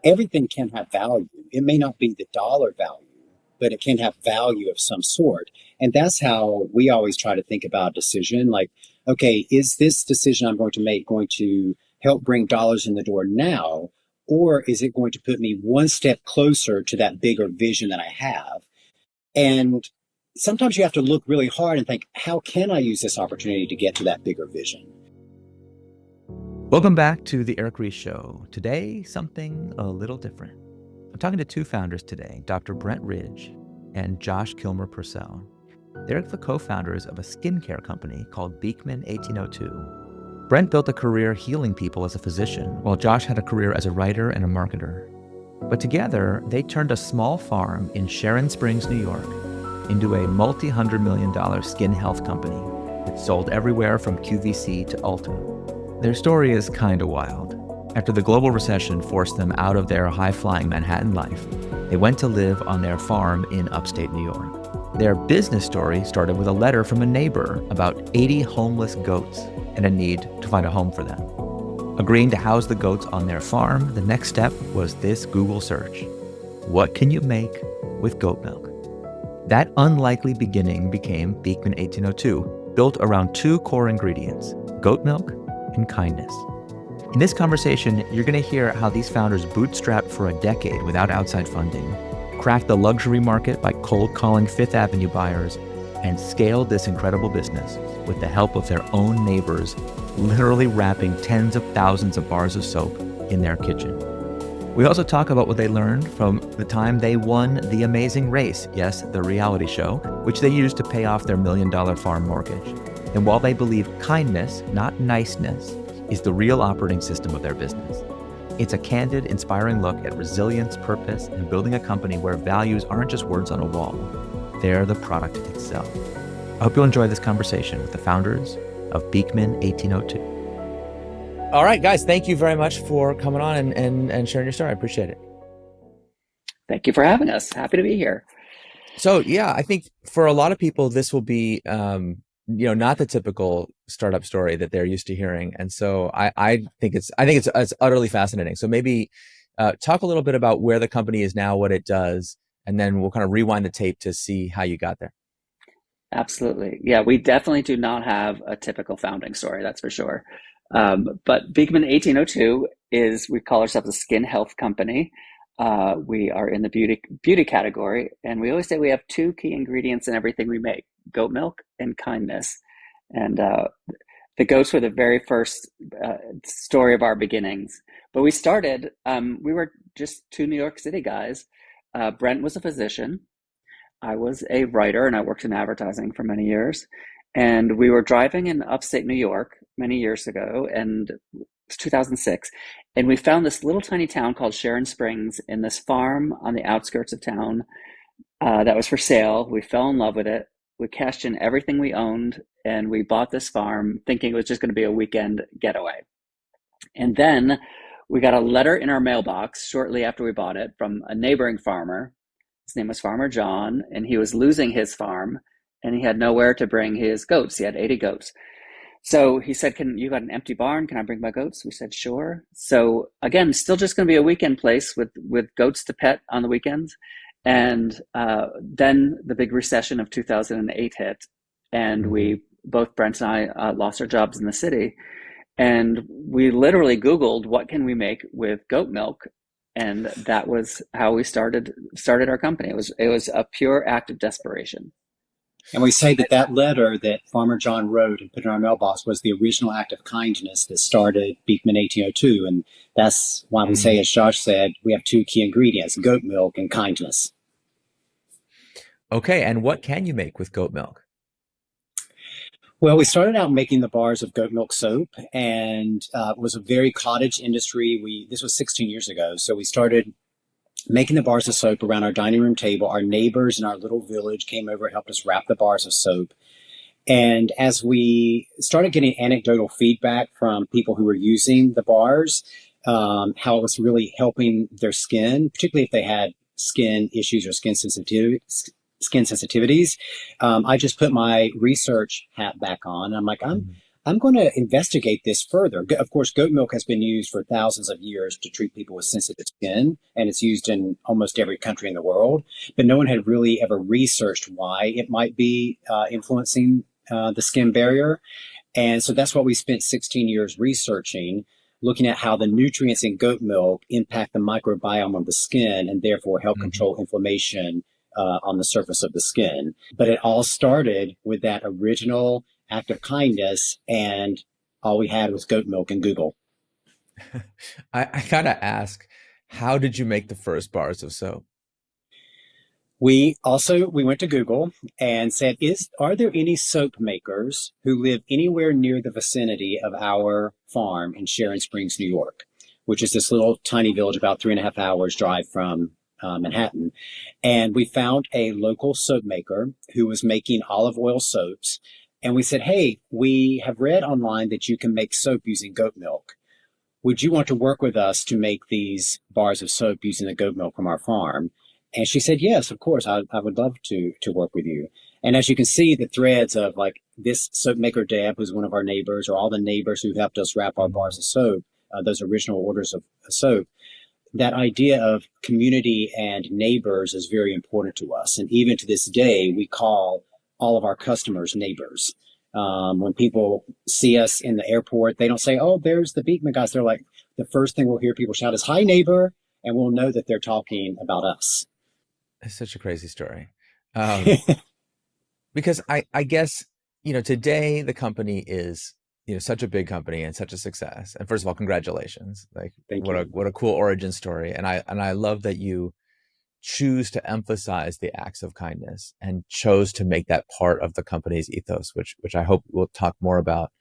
everything can have value. It may not be the dollar value, but it can have value of some sort. And that's how we always try to think about a decision. Like, okay, is this decision I'm going to make going to help bring dollars in the door now? Or is it going to put me one step closer to that bigger vision that I have? And sometimes you have to look really hard and think, how can I use this opportunity to get to that bigger vision? Welcome back to the Eric Ries Show. Today, something a little different. I'm talking to two founders today, Dr. Brent Ridge and Josh Kilmer-Purcell. They're the co-founders of a skincare company called Beekman 1802. Brent built a career healing people as a physician, while Josh had a career as a writer and a marketer. But together, they turned a small farm in Sharon Springs, New York, into a multi-hundred-million-dollar skin health company that sold everywhere from QVC to Ulta. Their story is kind of wild. After the global recession forced them out of their high-flying Manhattan life, they went to live on their farm in upstate New York. Their business story started with a letter from a neighbor about 80 homeless goats and a need to find a home for them. Agreeing to house the goats on their farm, the next step was this Google search. What can you make with goat milk? That unlikely beginning became Beekman 1802, built around two core ingredients, goat milk and kindness. In this conversation, you're going to hear how these founders bootstrapped for a decade without outside funding, cracked the luxury market by cold calling Fifth Avenue buyers, and scaled this incredible business with the help of their own neighbors, literally wrapping tens of thousands of bars of soap in their kitchen. We also talk about what they learned from the time they won The Amazing Race, yes, the reality show, which they used to pay off their $1 million farm mortgage. And while they believe kindness, not niceness, is the real operating system of their business, it's a candid, inspiring look at resilience, purpose, and building a company where values aren't just words on a wall. They're the product itself. I hope you'll enjoy this conversation with the founders of Beekman 1802. All right, guys, thank you very much for coming on and sharing your story. I appreciate it. Thank you for having us. Happy to be here. So yeah, I think for a lot of people, this will be, not the typical startup story that they're used to hearing. And so I think it's utterly fascinating. So maybe talk a little bit about where the company is now, what it does, and then we'll kind of rewind the tape to see how you got there. Absolutely. Yeah, we definitely do not have a typical founding story, that's for sure. But Beekman 1802 we call ourselves a skin health company. We are in the beauty category, and we always say we have two key ingredients in everything we make, goat milk and kindness. And the goats were the very first story of our beginnings. But we started, we were just two New York City guys. Brent was a physician. I was a writer, and I worked in advertising for many years. And we were driving in upstate New York many years ago, and it's 2006. And we found this little tiny town called Sharon Springs in this farm on the outskirts of town that was for sale. We fell in love with it. We cashed in everything we owned, and we bought this farm thinking it was just going to be a weekend getaway. And then we got a letter in our mailbox shortly after we bought it from a neighboring farmer. His name was Farmer John, and he was losing his farm, and he had nowhere to bring his goats. He had 80 goats. So he said, you got an empty barn? Can I bring my goats? We said, sure. So again, still just going to be a weekend place with goats to pet on the weekends. And then the big recession of 2008 hit, and both Brent and I lost our jobs in the city. And we literally Googled, what can we make with goat milk? And that was how we started our company. It was a pure act of desperation. And we say that letter that Farmer John wrote and put in our mailbox was the original act of kindness that started Beekman 1802. And that's why we say, as Josh said, we have two key ingredients, goat milk and kindness. Okay, and what can you make with goat milk? Well, we started out making the bars of goat milk soap, and it was a very cottage industry. This was 16 years ago. So we started making the bars of soap around our dining room table. Our neighbors in our little village came over and helped us wrap the bars of soap. And as we started getting anecdotal feedback from people who were using the bars, how it was really helping their skin, particularly if they had skin issues or skin sensitivities, I just put my research hat back on. I'm like, I'm going to investigate this further. Of course, goat milk has been used for thousands of years to treat people with sensitive skin, and it's used in almost every country in the world. But no one had really ever researched why it might be influencing the skin barrier. And so that's what we spent 16 years researching, looking at how the nutrients in goat milk impact the microbiome of the skin and therefore help Mhm. control inflammation on the surface of the skin. But it all started with that original act of kindness, and all we had was goat milk and Google. I gotta ask, how did you make the first bars of soap? We went to Google and said, are there any soap makers who live anywhere near the vicinity of our farm in Sharon Springs, New York, which is this little tiny village about 3.5 hours drive from Manhattan. And we found a local soap maker who was making olive oil soaps. And we said, hey, we have read online that you can make soap using goat milk. Would you want to work with us to make these bars of soap using the goat milk from our farm? And she said, yes, of course, I would love to work with you. And as you can see, the threads of like this soap maker, Deb, who's one of our neighbors, or all the neighbors who helped us wrap our bars of soap, those original orders of soap, that idea of community and neighbors is very important to us. And even to this day, we call all of our customers neighbors. When people see us in the airport, they don't say, oh, there's the Beekman guys. They're like, the first thing we'll hear people shout is, hi, neighbor. And we'll know that they're talking about us. It's such a crazy story. Um, because I guess, today the company is, such a big company and such a success. And first of all, congratulations. Like Thank you. what a cool origin story. And I love that you choose to emphasize the acts of kindness and chose to make that part of the company's ethos, which I hope we'll talk more about.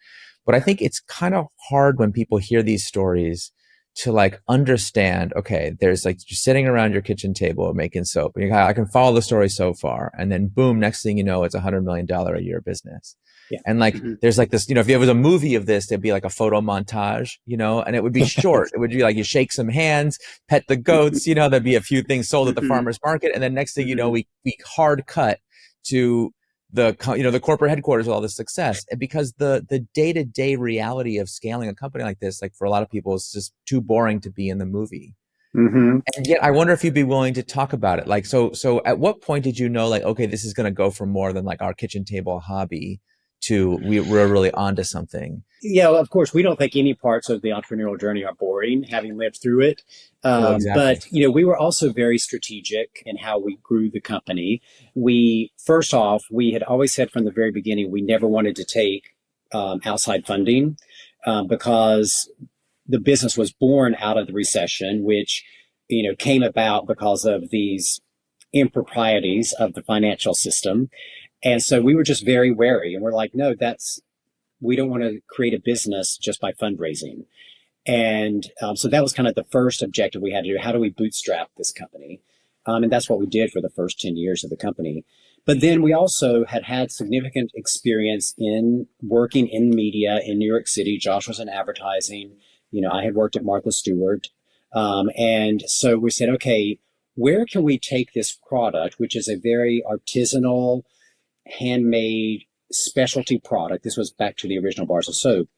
But I think it's kind of hard when people hear these stories to like understand, okay, there's like you're sitting around your kitchen table making soap. And I can follow the story so far. And then boom, next thing you know, it's $100 million a year business. Yeah. And like, Mm-hmm. there's like this, if there was a movie of this, there'd be like a photo montage, and it would be short. It would be like you shake some hands, pet the goats, there'd be a few things sold at the farmer's market. And then next thing you know, we hard cut to the corporate headquarters with all this success. And because the day-to-day reality of scaling a company like this, like for a lot of people, is just too boring to be in the movie. Mm-hmm. And yet I wonder if you'd be willing to talk about it. Like, so at what point did you know, like, okay, this is going to go from more than like our kitchen table hobby to we're really onto something? Yeah, well, of course, we don't think any parts of the entrepreneurial journey are boring, having lived through it. Well, exactly. But we were also very strategic in how we grew the company. First off, we had always said from the very beginning we never wanted to take outside funding because the business was born out of the recession, which came about because of these improprieties of the financial system. And so we were just very wary, and we're like, no, we don't want to create a business just by fundraising. And so that was kind of the first objective we had to do. How do we bootstrap this company? And that's what we did for the first 10 years of the company. But then we also had significant experience in working in media in New York City. Josh was in advertising. I had worked at Martha Stewart. And so we said, okay, where can we take this product, which is a very artisanal, handmade, specialty product? This was back to the original bars of soap.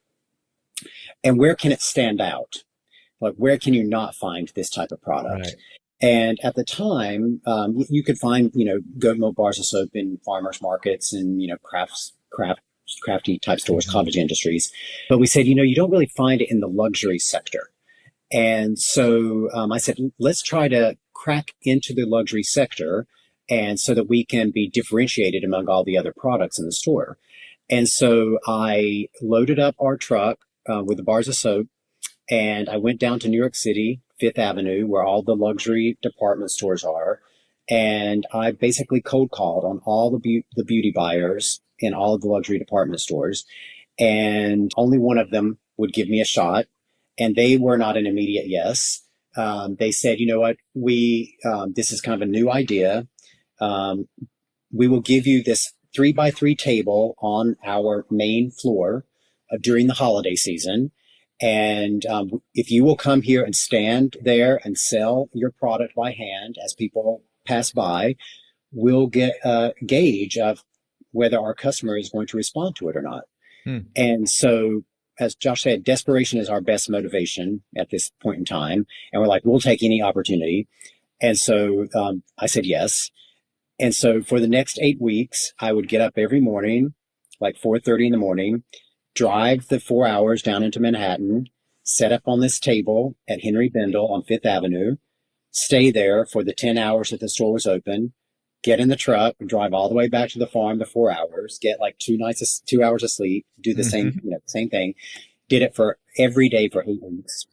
And where can it stand out? Like, where can you not find this type of product? Right. And at the time, you could find, goat milk bars of soap in farmers markets and, crafty type stores, cottage industries. But we said, you don't really find it in the luxury sector. And so I said, let's try to crack into the luxury sector, and so that we can be differentiated among all the other products in the store. And so I loaded up our truck with the bars of soap, and I went down to New York City, Fifth Avenue, where all the luxury department stores are. And I basically cold called on all the beauty buyers in all of the luxury department stores. And only one of them would give me a shot. And they were not an immediate yes. They said, you know what, this is kind of a new idea. We will give you this 3x3 table on our main floor during the holiday season. And if you will come here and stand there and sell your product by hand as people pass by, we'll get a gauge of whether our customer is going to respond to it or not. Hmm. And so, as Josh said, desperation is our best motivation at this point in time. And we're like, we'll take any opportunity. And so I said yes. And so for the next 8 weeks, I would get up every morning, like 4:30 in the morning, drive the 4 hours down into Manhattan, set up on this table at Henry Bendel on Fifth Avenue, stay there for the 10 hours that the store was open, get in the truck, drive all the way back to the farm the 4 hours, get like 2 hours of sleep, do the same, Mhm. same thing. Did it for every day for 8 weeks.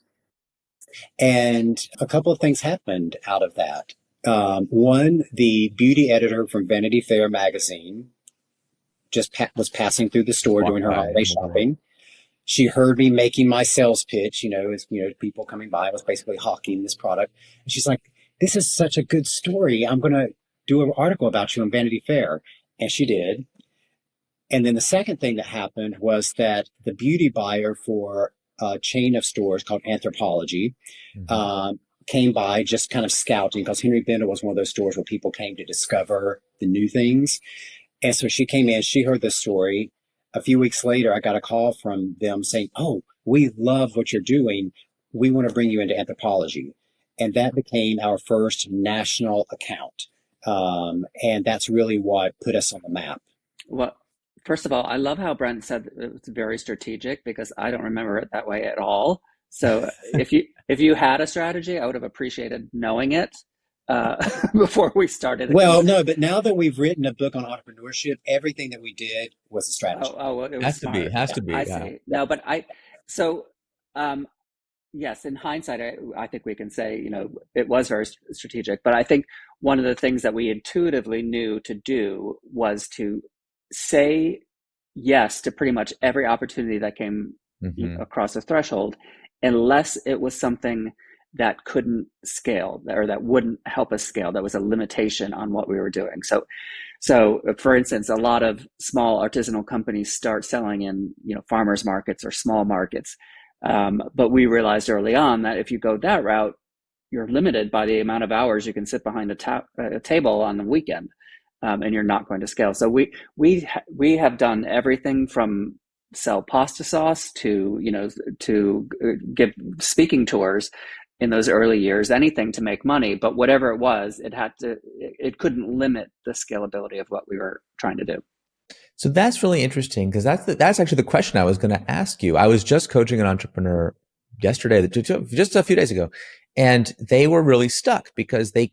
And a couple of things happened out of that. One, the beauty editor from Vanity Fair magazine just was passing through the store Walk doing her by. holiday shopping. She heard me making my sales pitch, as people coming by. I was basically hawking this product. And she's like, this is such a good story. I'm going to do an article about you on Vanity Fair. And she did. And then the second thing that happened was that the beauty buyer for a chain of stores called Anthropology Mhm. um, came by just kind of scouting, because Henry Bendel was one of those stores where people came to discover the new things. And so she came in, she heard the story. A few weeks later, I got a call from them saying, oh, we love what you're doing. We want to bring you into Anthropology. And that became our first national account. And that's really what put us on the map. Well, first of all, I love how Brent said it was very strategic because I don't remember it that way at all. So if you had a strategy, I would have appreciated knowing it uh, before we started it. Well, Because no, but now that we've written a book on entrepreneurship, everying that we did was a oh, strategy. oh, well, it was Has to be. smart. Has to I be. Yeah. see. No, but so um, yes, in hindsight, I think we can say, it was very strategic. But I think one of the things that we intuitively knew to do was to say yes to pretty much every opportunity that came Hmm. across the threshold, unless it was something that couldn't scale or that wouldn't help us scale. That was a limitation on what we were doing. So, for instance, a lot of small artisanal companies start selling in, farmers markets or small markets. But we realized early on that if you go that route, you're limited by the amount of hours you can sit behind a table on the weekend, and you're not going to scale. So we have done everything from sell pasta sauce to give speaking tours in those early years, anything to make money. But whatever it was, it couldn't limit the scalability of what we were trying to do. So that's really interesting because that's actually the question I was going to ask you. I was just coaching an entrepreneur yesterday, just a few days ago, and they were really stuck because they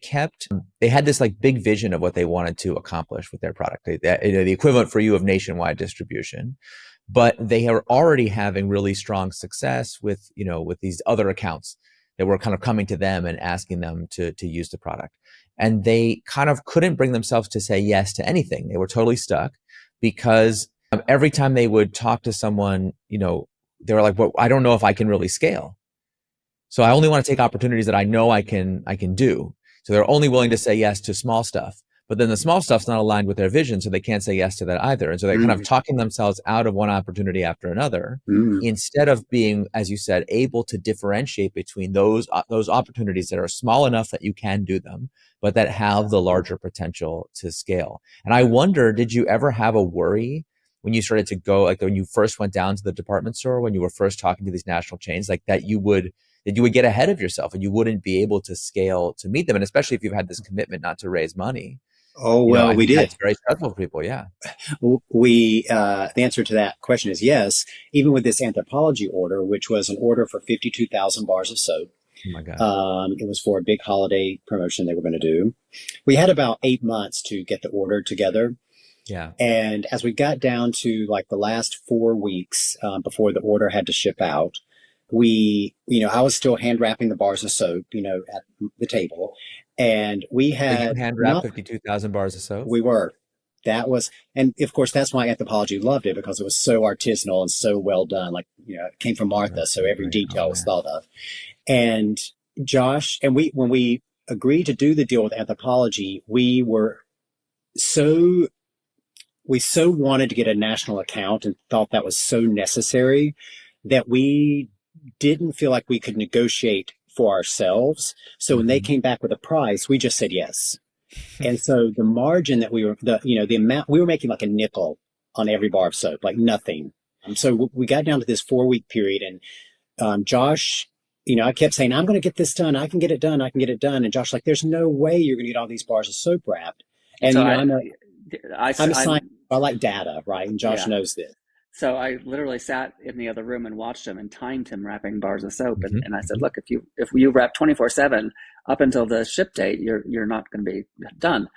had this like big vision of what they wanted to accomplish with their product. The equivalent for you of nationwide distribution, but they are already having really strong success with these other accounts that were kind of coming to them and asking them to use the product. And they kind of couldn't bring themselves to say yes to anything. They were totally stuck because every time they would talk to someone, they were like, well, I don't know if I can really scale. So I only want to take opportunities that I know I can do. So they're only willing to say yes to small stuff. But then the small stuff's not aligned with their vision, so they can't say yes to that either. And so they're kind of Mm, talking themselves out of one opportunity after another, mm. instead of being, as you said, able to differentiate between those opportunities that are small enough that you can do them, but that have the larger potential to scale. And I wonder, did you ever have a worry when you started to go, like when you first went down to the department store, when you were first talking to these national chains, like that you would get ahead of yourself and you wouldn't be able to scale to meet them? And especially if you've had this commitment not to raise money, Oh, well, I we think did. that's very stressful for people. Yeah. The answer to that question is yes. Even with this anthropology order, which was an order for 52,000 bars of soap, Oh my God. it was for a big holiday promotion they were going to do. We had about 8 months to get the order together. Yeah. And as we got down to like the last 4 weeks before the order had to ship out, I was still hand wrapping the bars of soap, at the table. And we So you had hand wrap not, 52,000 bars of soap? we were, that was, and of course, that's why Anthropology loved it, because it was so artisanal and so well done. Like, it came from Martha. That's So so every great. Oh detail was man. thought of. And Josh, and when we agreed to do the deal with Anthropology, so, we so wanted to get a national account and thought that was so necessary that we didn't feel like we could negotiate for ourselves. So when they Hmm. came back with a price, we just said yes. And so the margin that the amount we were making like a nickel on every bar of soap, like nothing. So we got down to this 4 week period, and Josh, I kept saying, I'm going to get this done. I can get it done. I can get it done. And Josh, like, there's no way you're going to get all these bars of soap wrapped. And, So I'm a scientist. I like data, right? And Josh yeah. knows this. So I literally sat in the other room and watched him and timed him wrapping bars of soap. Mm-hmm. And I said, look, if you wrap 24/7 up until the ship date, you're not going to be done.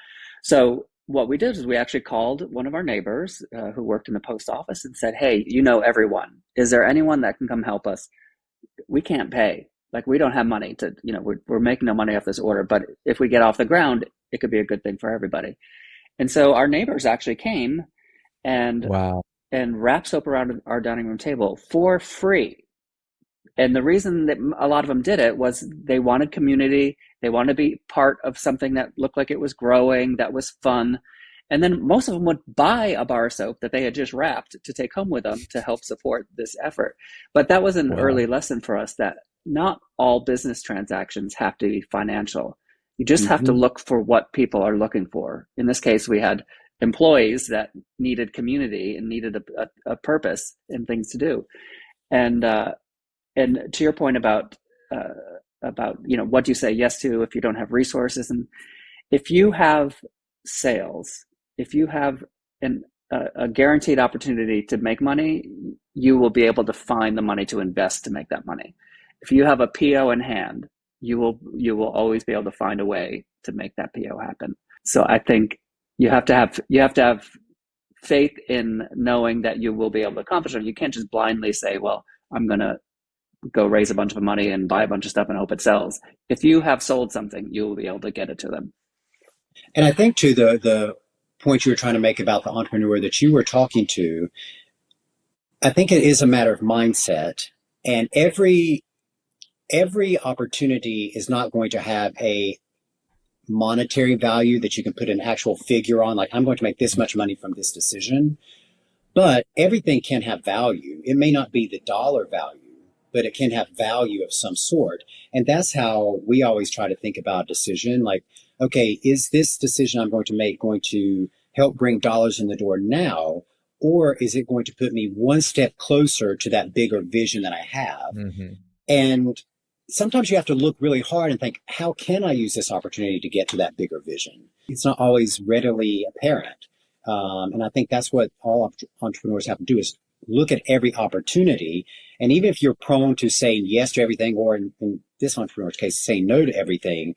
So what we did is we actually called one of our neighbors who worked in the post office and said, hey, everyone. Is there anyone that can come help us? We can't pay. Like, we don't have money to, we're making no money off this order. But if we get off the ground, it could be a good thing for everybody. And so our neighbors actually came and Wow. and wrap soap around our dining room table for free. And the reason that a lot of them did it was they wanted community. They wanted to be part of something that looked like it was growing, that was fun. And then most of them would buy a bar of soap that they had just wrapped to take home with them to help support this effort. But that was an early lesson for us, that not all business transactions have to be financial. You just have to look for what people are looking for. In this case, we had employees that needed community and needed a purpose and things to do. And to your point about what do you say yes to if you don't have resources, and if you have sales, if you have a guaranteed opportunity to make money, you will be able to find the money to invest to make that money. If you have a PO in hand, you will always be able to find a way to make that PO happen. So I think you have to have faith in knowing that you will be able to accomplish it. You can't just blindly say, well, I'm going to go raise a bunch of money and buy a bunch of stuff and hope it sells. If you have sold something, you will be able to get it to them. And I think, to the point you were trying to make about the entrepreneur that you were talking to, I think it is a matter of mindset. And every opportunity is not going to have a monetary value that you can put an actual figure on, like, I'm going to make this much money from this decision. But everything can have value. It may not be the dollar value, but it can have value of some sort. And that's how we always try to think about a decision. Like, okay, is this decision I'm going to make going to help bring dollars in the door now? Or is it going to put me one step closer to that bigger vision that I have? Mm-hmm. And sometimes you have to look really hard and think, how can I use this opportunity to get to that bigger vision? It's not always readily apparent. And I think that's what all entrepreneurs have to do, is look at every opportunity. And even if you're prone to saying yes to everything, or in this entrepreneur's case, saying no to everything,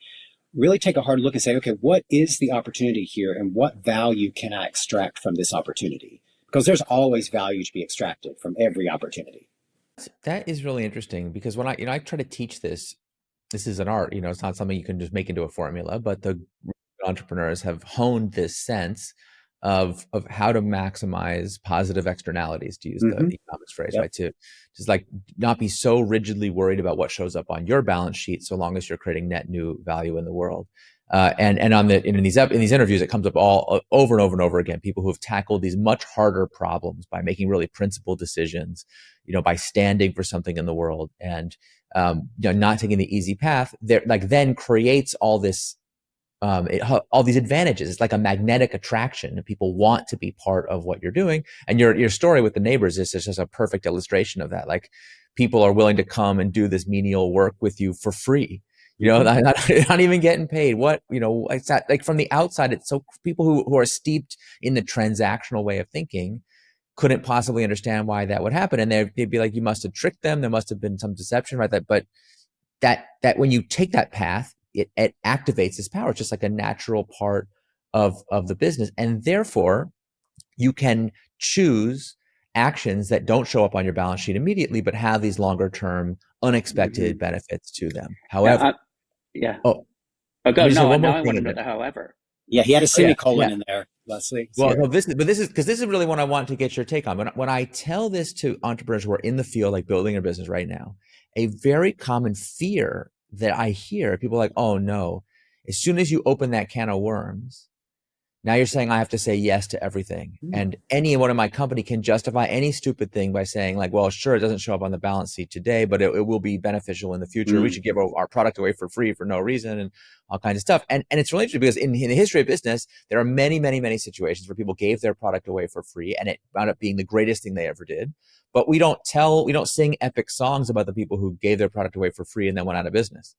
really take a hard look and say, okay, what is the opportunity here, and what value can I extract from this opportunity? Because there's always value to be extracted from every opportunity. That is really interesting, because when I try to teach this is an art, it's not something you can just make into a formula, but the entrepreneurs have honed this sense of how to maximize positive externalities, to use the economics phrase, right? To just like not be so rigidly worried about what shows up on your balance sheet, so long as you're creating net new value in the world. And in these interviews, it comes up all over and over and over again. People who have tackled these much harder problems by making really principled decisions, by standing for something in the world, and not taking the easy path. There, like, then creates all this. All these advantages. It's like a magnetic attraction, and people want to be part of what you're doing. And your story with the neighbors is just a perfect illustration of that. Like, people are willing to come and do this menial work with you for free. Not even getting paid. It's not, like, from the outside, it's so people who are steeped in the transactional way of thinking couldn't possibly understand why that would happen. And they'd be like, you must have tricked them. There must have been some deception, right? But that when you take that path, it activates this power. It's just like a natural part of the business. And therefore, you can choose actions that don't show up on your balance sheet immediately, but have these longer term unexpected benefits to them. However, yeah. Oh, go. No, one now more I want to point know in the however. Yeah, he had a semicolon in there, Leslie. Well, no, this is really what I want to get your take on. When I tell this to entrepreneurs who are in the field, like building a business right now, a very common fear that I hear, people are like, oh no, as soon as you open that can of worms, now you're saying I have to say yes to everything. And anyone in my company can justify any stupid thing by saying, like, well, sure, it doesn't show up on the balance sheet today, but it will be beneficial in the future. We should give our product away for free for no reason, and all kinds of stuff. And it's really interesting, because in the history of business, there are many, many, many situations where people gave their product away for free, and it wound up being the greatest thing they ever did. but we don't sing epic songs about the people who gave their product away for free and then went out of business.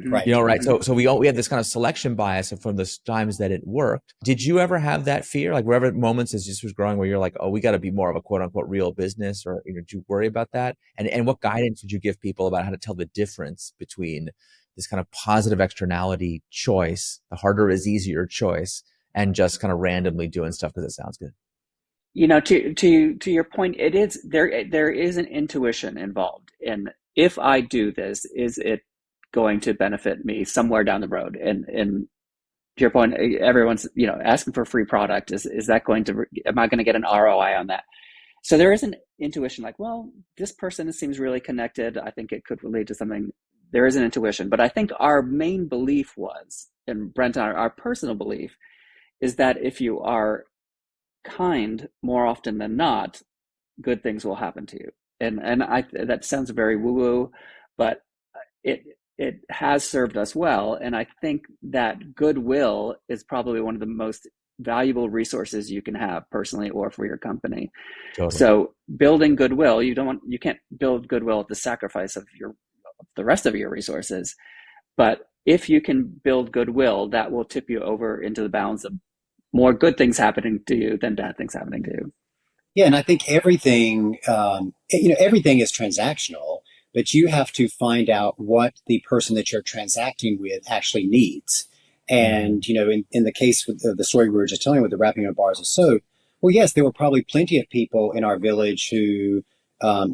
Right. Right. So we have this kind of selection bias from the times that it worked. Did you ever have that fear? Like, wherever moments as this was growing where you're like, oh, we got to be more of a quote unquote real business, or, did you worry about that? And what guidance would you give people about how to tell the difference between this kind of positive externality choice, the harder is easier choice, and just kind of randomly doing stuff because it sounds good? To your point, it is there is an intuition involved in, if I do this, is it going to benefit me somewhere down the road? And to your point, everyone's asking for a free product. Is that going to, am I going to get an ROI on that? So there is an intuition, like, well, this person seems really connected, I think it could relate to something. There is an intuition, but I think our main belief was, and Brent and our personal belief, is that if you are kind more often than not, good things will happen to you. And that sounds very woo-woo, but it has served us well. And I think that goodwill is probably one of the most valuable resources you can have personally or for your company. Totally. So building goodwill, you can't build goodwill at the sacrifice of the rest of your resources. But if you can build goodwill, that will tip you over into the balance of more good things happening to you than bad things happening to you. Yeah, and I think everything, everything is transactional, but you have to find out what the person that you're transacting with actually needs. And, in the case of the story we were just telling with the wrapping of bars of soap, well, yes, there were probably plenty of people in our village who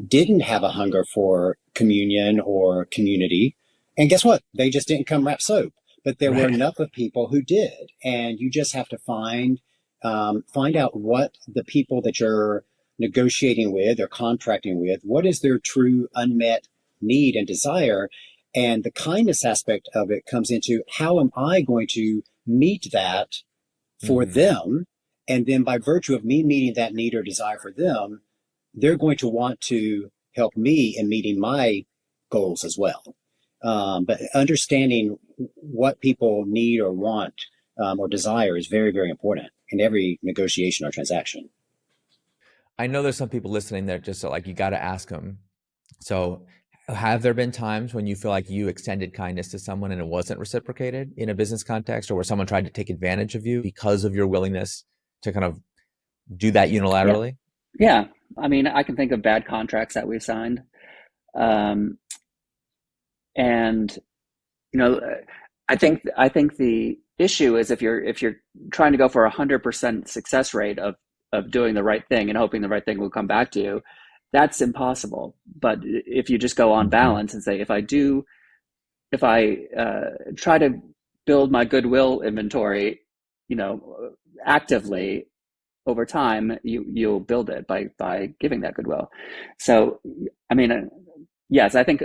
didn't have a hunger for communion or community. And guess what? They just didn't come wrap soap. But there were enough of people who did. And you just have to find out what the people that you're negotiating with or contracting with, what is their true unmet need and desire. And the kindness aspect of it comes into, how am I going to meet that for them? And then by virtue of me meeting that need or desire for them, they're going to want to help me in meeting my goals as well. But understanding what people need or want or desire is very, very important in every negotiation or transaction. I know there's some people listening that just like, you got to ask them. So have there been times when you feel like you extended kindness to someone and it wasn't reciprocated in a business context, or where someone tried to take advantage of you because of your willingness to kind of do that unilaterally? Yeah. I mean, I can think of bad contracts that we've signed. And I think the issue is, if you're trying to go for 100% success rate of doing the right thing and hoping the right thing will come back to you, that's impossible. But if you just go on balance and say, if I try to build my goodwill inventory, actively over time, you'll build it by giving that goodwill. So, I mean, yes, I think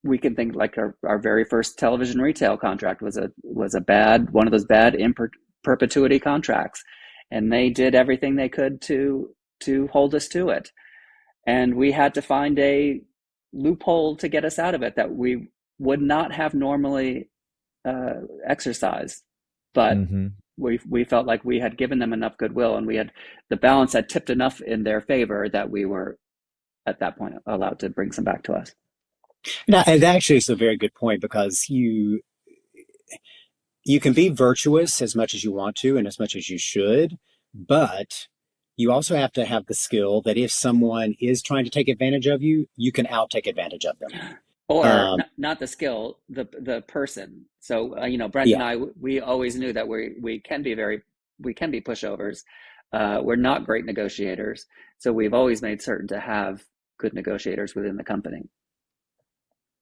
we can think like our very first television retail contract was one of those bad in perpetuity contracts, and they did everything they could to hold us to it, and we had to find a loophole to get us out of it that we would not have normally exercised, but we felt like we had given them enough goodwill, and the balance had tipped enough in their favor that we were at that point allowed to bring some back to us. Now, and actually, it's a very good point, because you can be virtuous as much as you want to and as much as you should, but you also have to have the skill that if someone is trying to take advantage of you, you can take advantage of them. Or not the skill, the person. So Brent and I, we always knew that we can be pushovers. We're not great negotiators, so we've always made certain to have good negotiators within the company.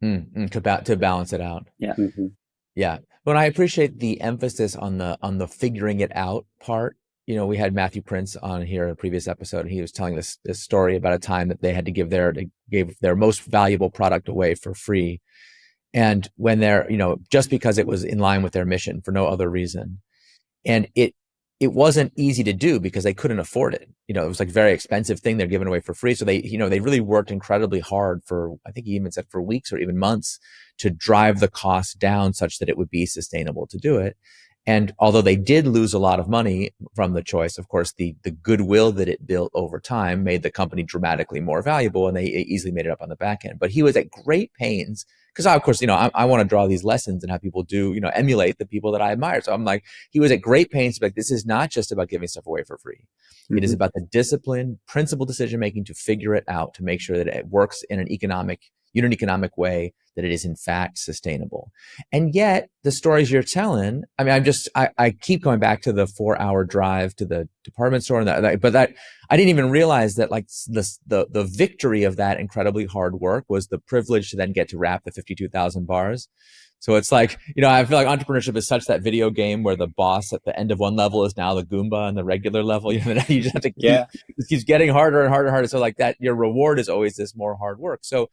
To balance it out. Yeah. Yeah. But I appreciate the emphasis on the figuring it out part. We had Matthew Prince on here in a previous episode, and he was telling this story about a time that they had to give their most valuable product away for free. And when they're, just because it was in line with their mission for no other reason. And it wasn't easy to do because they couldn't afford it. It was like a very expensive thing they're giving away for free. So they really worked incredibly hard for, I think he even said, for weeks or even months to drive the cost down such that it would be sustainable to do it. And although they did lose a lot of money from the choice, of course, the goodwill that it built over time made the company dramatically more valuable, and they easily made it up on the back end. But he was at great pains because, of course, I want to draw these lessons and have people do, emulate the people that I admire. So I'm like, he was at great pains to be like, this is not just about giving stuff away for free. Mm-hmm. It is about the discipline, principled decision making to figure it out, to make sure that it works in an unit economic way, that it is in fact sustainable. And yet the stories you're telling, I mean, I keep going back to the 4-hour drive to the department store, but that I didn't even realize that like the victory of that incredibly hard work was the privilege to then get to wrap the 52,000 bars. So it's like, I feel like entrepreneurship is such that video game where the boss at the end of one level is now the Goomba on the regular level. You just have to it keeps getting harder and harder and harder. So like that, your reward is always this more hard work. So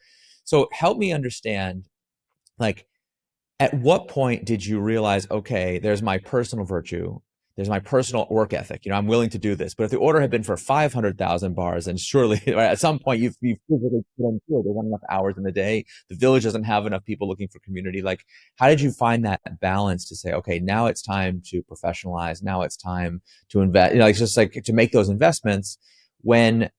help me understand, like, at what point did you realize, okay, there's my personal virtue, there's my personal work ethic, I'm willing to do this. But if the order had been for 500,000 bars, and surely at some point you've physically put in field, there's not enough hours in the day, the village doesn't have enough people looking for community. Like, how did you find that balance to say, okay, now it's time to professionalize, now it's time to invest, it's just like to make those investments when,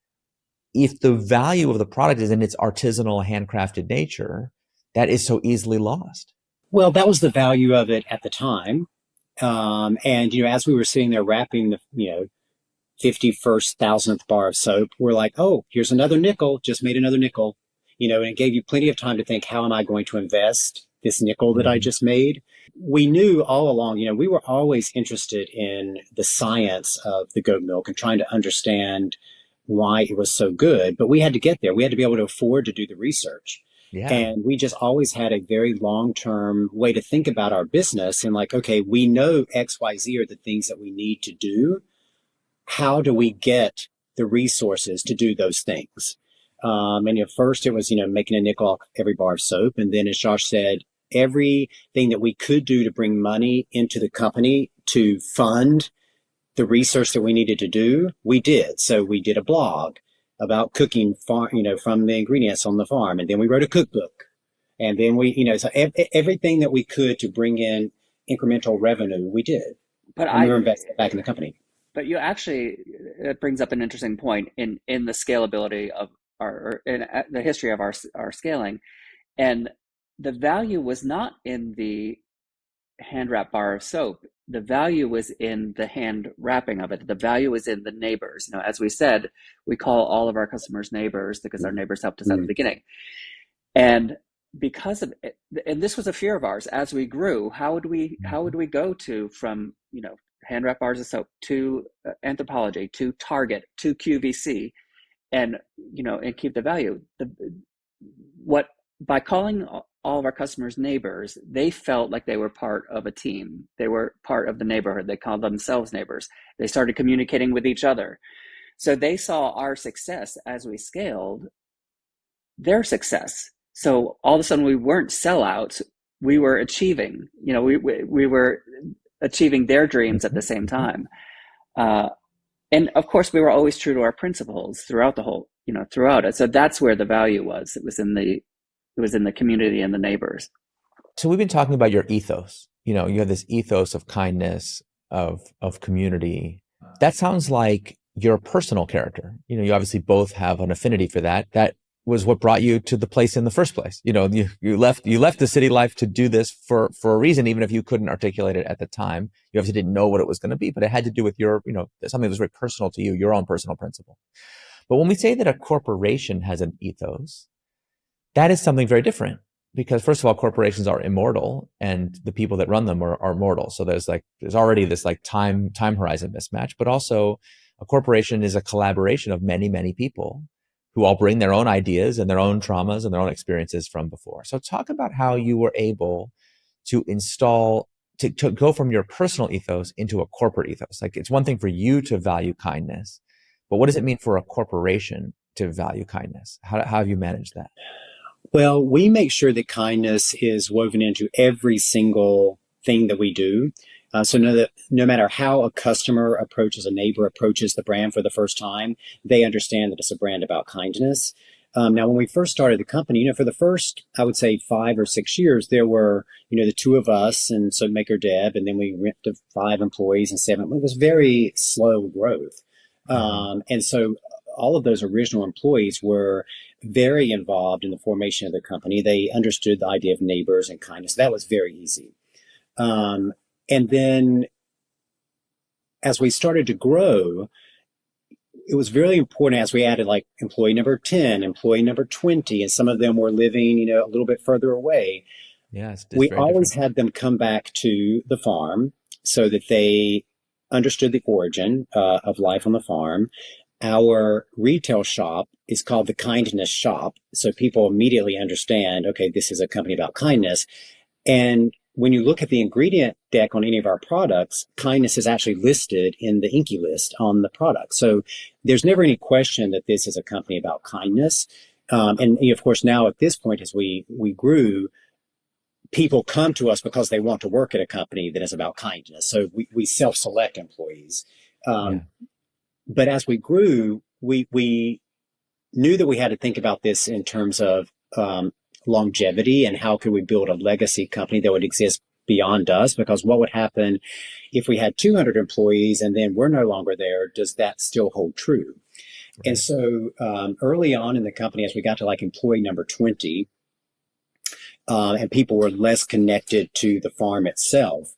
if the value of the product is in its artisanal, handcrafted nature, that is so easily lost. Well, that was the value of it at the time. And, as we were sitting there wrapping the, 51,000th bar of soap, we're like, oh, here's another nickel, just made another nickel, and it gave you plenty of time to think, how am I going to invest this nickel that I just made? We knew all along, we were always interested in the science of the goat milk and trying to understand why it was so good, but we had to get there. We had to be able to afford to do the research. Yeah. And we just always had a very long-term way to think about our business and like, okay, we know X, Y, Z are the things that we need to do. How do we get the resources to do those things? And at first it was, making a nickel off every bar of soap. And then as Josh said, everything that we could do to bring money into the company to fund the research that we needed to do, we did. So we did a blog about cooking from the ingredients on the farm. And then we wrote a cookbook. And then we, so everything that we could to bring in incremental revenue, we did. But we were investing back in the company. But you actually, it brings up an interesting point in the scalability of in the history of our scaling. And the value was not in the hand wrap bar of soap. The value was in the hand wrapping of it. The value was in the neighbors. As we said, we call all of our customers neighbors because our neighbors helped us at the beginning. And because of it, and this was a fear of ours as we grew, how would we go from, hand wrap bars of soap to Anthropology, to Target, to QVC, and, and keep the value. By calling all of our customers neighbors, they felt like they were part of a team. They were part of the neighborhood. They called themselves neighbors. They started communicating with each other. So they saw our success as we scaled, their success. So all of a sudden we weren't sellouts. We were achieving, we were achieving their dreams at the same time. And of course we were always true to our principles throughout the whole, throughout it. So that's where the value was. It was in the community and the neighbors. So we've been talking about your ethos. You have this ethos of kindness, of community. That sounds like your personal character. You obviously both have an affinity for that. That was what brought you to the place in the first place. You left the city life to do this for a reason, even if you couldn't articulate it at the time. You obviously didn't know what it was going to be, but it had to do with your, something that was very personal to you, your own personal principle. But when we say that a corporation has an ethos, that is something very different, because first of all, corporations are immortal and the people that run them are mortal. So there's already this like time horizon mismatch, but also a corporation is a collaboration of many, many people who all bring their own ideas and their own traumas and their own experiences from before. So talk about how you were able to to go from your personal ethos into a corporate ethos. Like, it's one thing for you to value kindness, but what does it mean for a corporation to value kindness? How have you managed that? Well, we make sure that kindness is woven into every single thing that we do. So no matter how a customer approaches, a neighbor approaches the brand for the first time, they understand that it's a brand about kindness. Now, when we first started the company, for the first, I would say 5 or 6 years, there were, the two of us and so Maker Deb, and then we went to 5 employees and 7. It was very slow growth. And so all of those original employees were very involved in the formation of the company. They understood the idea of neighbors and kindness. That was very easy. And then as we started to grow, it was really important as we added like employee number 10, employee number 20, and some of them were living, a little bit further away. Yeah, it's We very always different. had them come back to the farm so that they understood the origin of life on the farm. Our retail shop is called the Kindness Shop. So people immediately understand, okay, this is a company about kindness. And when you look at the ingredient deck on any of our products, kindness is actually listed in the Inky list on the product. So there's never any question that this is a company about kindness. And of course, now at this point, as we grew, people come to us because they want to work at a company that is about kindness. So we self-select employees. Yeah. But as we grew, we knew that we had to think about this in terms of longevity and how could we build a legacy company that would exist beyond us, because what would happen if we had 200 employees and then we're no longer there? Does that still hold true? Right. And so early on in the company, as we got to like employee number 20, and people were less connected to the farm itself,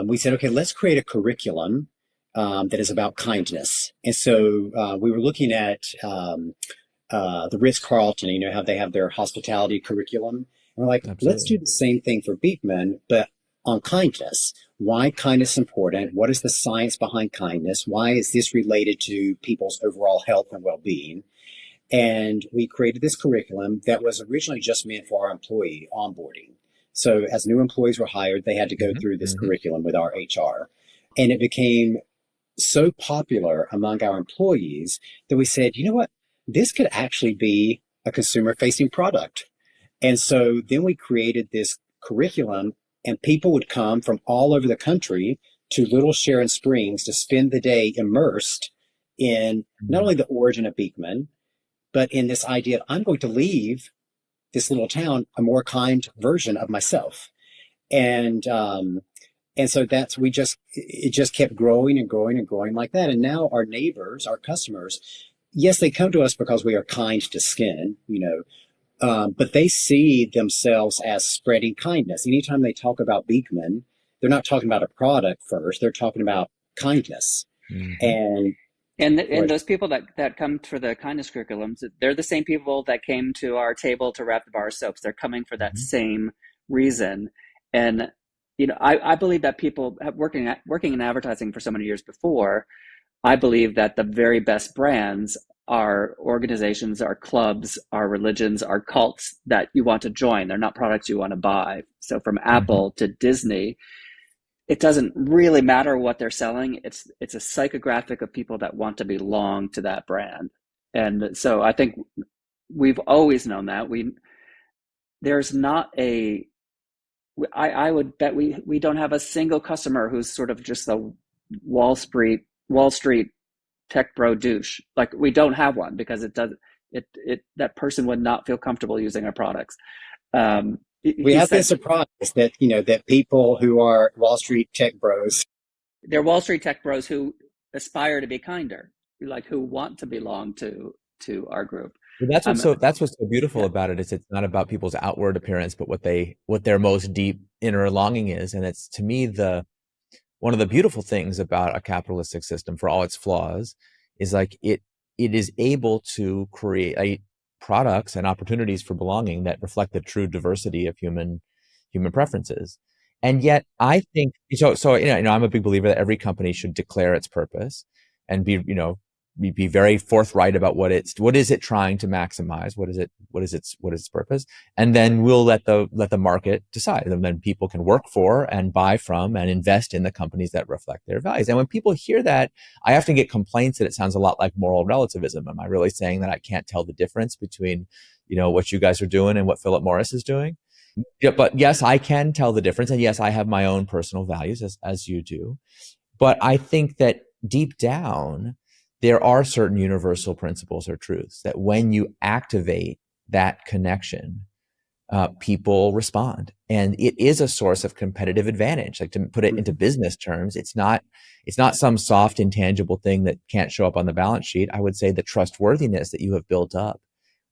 we said, okay, let's create a curriculum that is about kindness. And so we were looking at the Ritz-Carlton, how they have their hospitality curriculum. And we're like, Absolutely. let's do the same thing for Beekman, but on kindness. Why kindness is important? What is the science behind kindness? Why is this related to people's overall health and well-being? And we created this curriculum that was originally just meant for our employee onboarding. So as new employees were hired, they had to go through this curriculum with our HR. And it became so popular among our employees that we said, you know what? This could actually be a consumer-facing product. And so then we created this curriculum, and people would come from all over the country to Little Sharon Springs to spend the day immersed in not only the origin of Beekman, but in this idea of I'm going to leave this little town a more kind version of myself. And so it just kept growing and growing and growing like that. And now our neighbors, our customers, yes, they come to us because we are kind to skin, but they see themselves as spreading kindness. Anytime they talk about Beekman, they're not talking about a product first. They're talking about kindness. And those people that come for the kindness curriculums, they're the same people that came to our table to wrap the bar soaps. They're coming for that same reason. And I believe that people working in advertising for so many years before, I believe that the very best brands are organizations, are clubs, are religions, are cults that you want to join. They're not products you want to buy. So from Apple to Disney, it doesn't really matter what they're selling. It's a psychographic of people that want to belong to that brand. And so I think we've always known that. There's not I would bet we don't have a single customer who's sort of just a Wall Street tech bro douche. Like, we don't have one, because that person would not feel comfortable using our products. We have been surprised that, that people who are Wall Street tech bros, they're Wall Street tech bros who aspire to be kinder, like who want to belong to our group. Well, that's what's so beautiful about it, is it's not about people's outward appearance, but what their most deep inner longing is. And it's, to me, one of the beautiful things about a capitalistic system, for all its flaws, is like it is able to create products and opportunities for belonging that reflect the true diversity of human preferences. And yet I think so I'm a big believer that every company should declare its purpose and be very forthright about what is it trying to maximize, what is its purpose, and then we'll let the market decide, and then people can work for and buy from and invest in the companies that reflect their values. And when people hear that, I often get complaints that it sounds a lot like moral relativism. Am I really saying that I can't tell the difference between what you guys are doing and what Philip Morris is doing? Yeah, but yes, I can tell the difference, and yes, I have my own personal values as you do. But I think that deep down, there are certain universal principles or truths that when you activate that connection, people respond, and it is a source of competitive advantage. Like, to put it into business terms, it's not some soft, intangible thing that can't show up on the balance sheet. I would say the trustworthiness that you have built up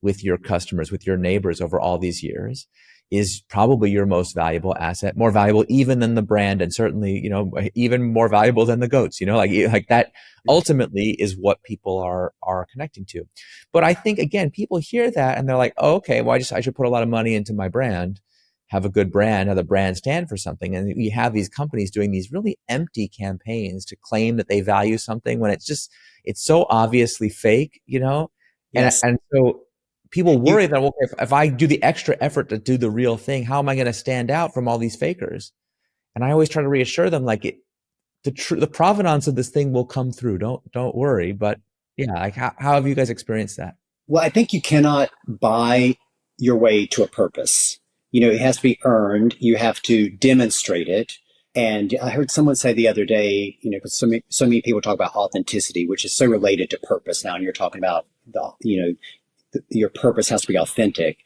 with your customers, with your neighbors over all these years, is probably your most valuable asset, more valuable even than the brand, and certainly, even more valuable than the goats, like that ultimately is what people are connecting to. But I think, again, people hear that and they're like, oh, okay, well, I should put a lot of money into my brand, have a good brand, have the brand stand for something. And we have these companies doing these really empty campaigns to claim that they value something when it's so obviously fake, Yes. and so people You, worry that, well, if I do the extra effort to do the real thing, how am I going to stand out from all these fakers? And I always try to reassure them, like, the provenance of this thing will come through. Don't worry. But yeah, like, how have you guys experienced that? well, I think you cannot buy your way to a purpose. It has to be earned. You have to demonstrate it. And I heard someone say the other day, because so many people talk about authenticity, which is so related to purpose now. And you're talking about your purpose has to be authentic,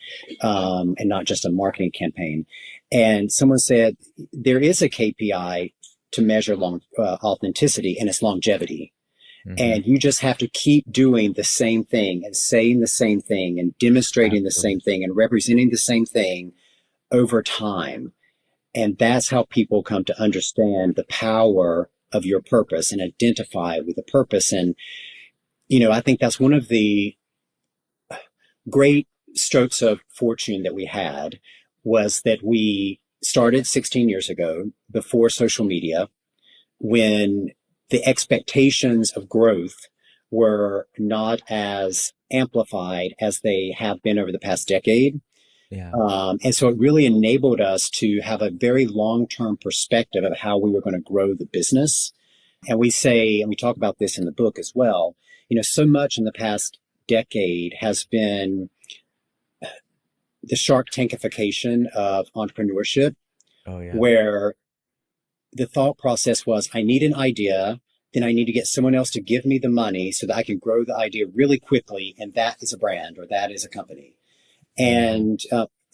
and not just a marketing campaign. And someone said there is a KPI to measure authenticity, and it's longevity. And you just have to keep doing the same thing and saying the same thing and demonstrating the same thing and representing the same thing over time. And that's how people come to understand the power of your purpose and identify with the purpose. And, I think that's one of the great strokes of fortune that we had, was that we started 16 years ago, before social media, when the expectations of growth were not as amplified as they have been over the past decade. Yeah. And so it really enabled us to have a very long-term perspective of how we were going to grow the business. And we say, and we talk about this in the book as well, so much in the past decade has been the Shark Tankification of entrepreneurship, Oh, yeah. where the thought process was, I need an idea, then I need to get someone else to give me the money so that I can grow the idea really quickly. And that is a brand, or that is a company. And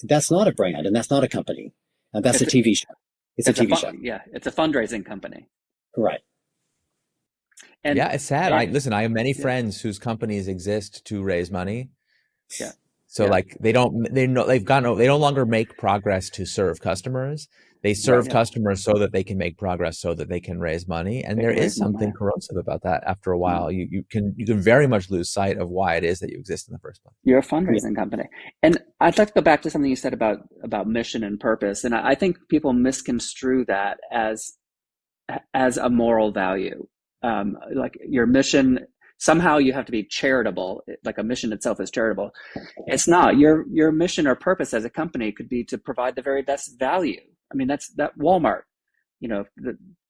that's not a brand, and that's not a company. That's a TV show. It's a TV show. Yeah, it's a fundraising company. Right. And yeah, it's sad. I have many friends whose companies exist to raise money. Yeah. So like they no longer make progress to serve customers. They serve customers so that they can make progress, so that they can raise money. And there is something corrosive about that. After a while, you can very much lose sight of why it is that you exist in the first place. You're a fundraising company. And I'd like to go back to something you said about mission and purpose. And I think people misconstrue that as a moral value. Like your mission, somehow you have to be charitable, like a mission itself is charitable. It's not. Your mission or purpose as a company could be to provide the very best value. I mean, that's Walmart,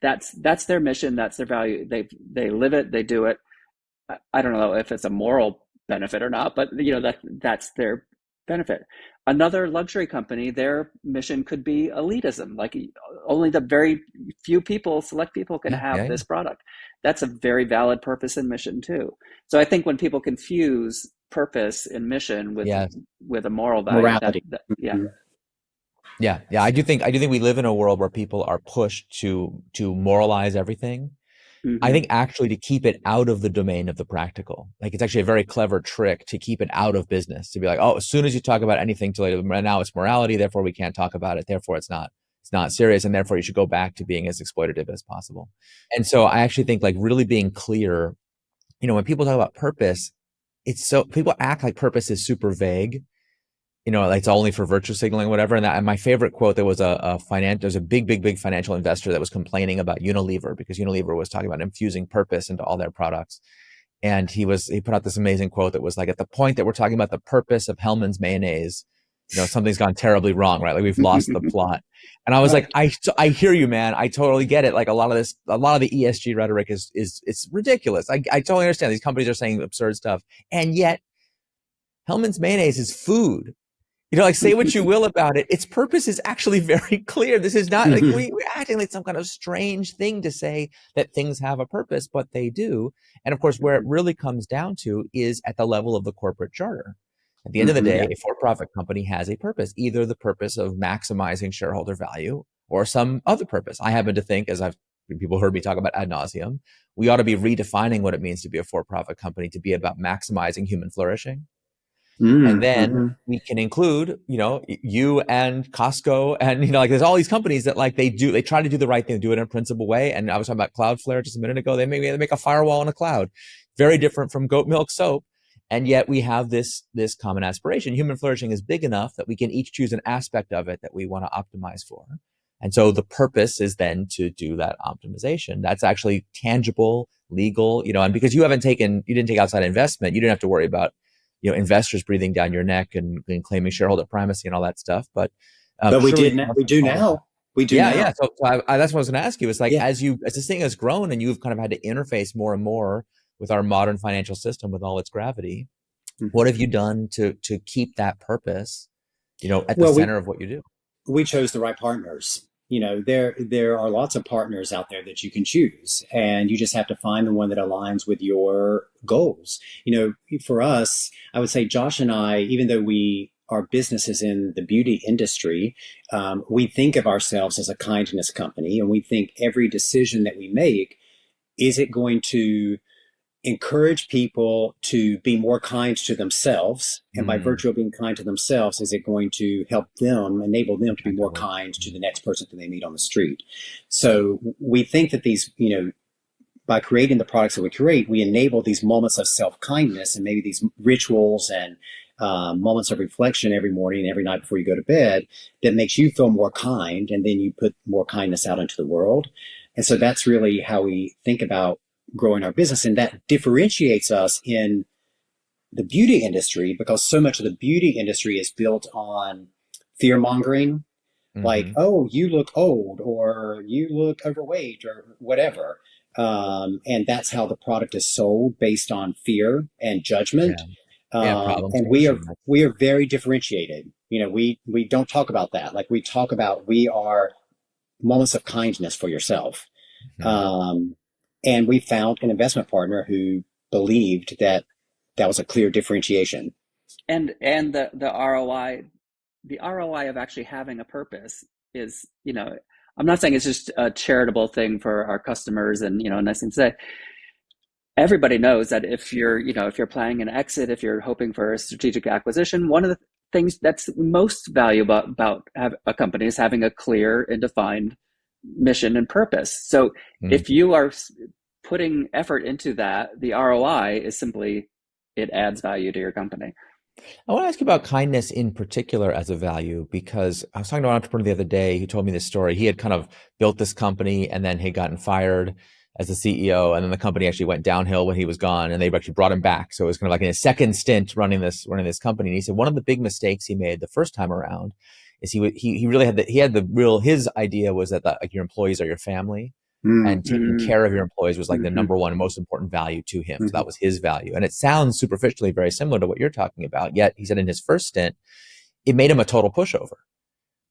that's their mission, that's their value. They live it, they do it. I don't know if it's a moral benefit or not, but that's their benefit. Another luxury company, their mission could be elitism, like only the very few people, select people can have this product. That's a very valid purpose and mission too. So I think when people confuse purpose and mission with a moral value, morality. Yeah, I do think we live in a world where people are pushed to moralize everything. I think actually to keep it out of the domain of the practical. Like, it's actually a very clever trick to keep it out of business, to be like, oh, as soon as you talk about anything now it's morality, therefore we can't talk about it, therefore it's not serious, and therefore you should go back to being as exploitative as possible. And so I actually think, like, really being clear, when people talk about purpose, people act like purpose is super vague. Like it's only for virtue signaling, whatever. And my favorite quote, there was a big financial investor that was complaining about Unilever, because Unilever was talking about infusing purpose into all their products. And he put out this amazing quote that was like, at the point that we're talking about the purpose of Hellman's mayonnaise, something's gone terribly wrong, right? Like, we've lost the plot. And I was like, I hear you, man. I totally get it. Like, a lot of the ESG rhetoric is it's ridiculous. I totally understand. These companies are saying absurd stuff. And yet Hellman's mayonnaise is food. like say what you will about it. Its purpose is actually very clear. This is not like we're acting like some kind of strange thing to say that things have a purpose, but they do. And of course, where it really comes down to is at the level of the corporate charter. At the end of the day, Yeah. a for-profit company has a purpose, either the purpose of maximizing shareholder value or some other purpose. I happen to think, as people heard me talk about ad nauseum, we ought to be redefining what it means to be a for-profit company to be about maximizing human flourishing. And then we can include, you and Costco and, like there's all these companies that like they try to do the right thing, do it in a principled way. And I was talking about Cloudflare just a minute ago. They make a firewall in a cloud, very different from goat milk soap. And yet we have this common aspiration. Human flourishing is big enough that we can each choose an aspect of it that we want to optimize for. And so the purpose is then to do that optimization. That's actually tangible, legal, and because you didn't take outside investment, you didn't have to worry about investors breathing down your neck and claiming shareholder primacy and all that stuff. But we do now. We do now. Yeah. So that's what I was going to ask you. It's like, as this thing has grown and you've kind of had to interface more and more with our modern financial system with all its gravity, what have you done to keep that purpose, at the center of what you do? We chose the right partners. There are lots of partners out there that you can choose, and you just have to find the one that aligns with your goals. For us, I would say Josh and I, even though our business is in the beauty industry, we think of ourselves as a kindness company, and we think every decision that we make, is it going to encourage people to be more kind to themselves? And by virtue of being kind to themselves, is it going to help them, enable them to be more kind to the next person that they meet on the street? So we think that these, by creating the products that we create, we enable these moments of self-kindness and maybe these rituals and moments of reflection every morning and every night before you go to bed that makes you feel more kind, and then you put more kindness out into the world. And so that's really how we think about growing our business. And that differentiates us in the beauty industry, because so much of the beauty industry is built on fear mongering, like, oh, you look old, or you look overweight, or whatever. And that's how the product is sold, based on fear and judgment. And we are very differentiated. We don't talk about that. Like, we talk about, we are moments of kindness for yourself. And we found an investment partner who believed that was a clear differentiation. And the ROI of actually having a purpose is, I'm not saying it's just a charitable thing for our customers and, a nice thing to say. Everybody knows that if you're planning an exit, if you're hoping for a strategic acquisition, one of the things that's most valuable about a company is having a clear and defined mission and purpose. So if you are putting effort into that, the ROI is simply, it adds value to your company. I want to ask you about kindness in particular as a value, because I was talking to an entrepreneur the other day who told me this story. He had kind of built this company and then had gotten fired as the CEO, and then the company actually went downhill when he was gone, and they actually brought him back. So it was kind of like in his second stint running this company. And he said one of the big mistakes he made the first time around is he really had his idea was that like your employees are your family, and taking care of your employees was like the number one most important value to him. So that was his value. And it sounds superficially very similar to what you're talking about. Yet he said in his first stint, it made him a total pushover,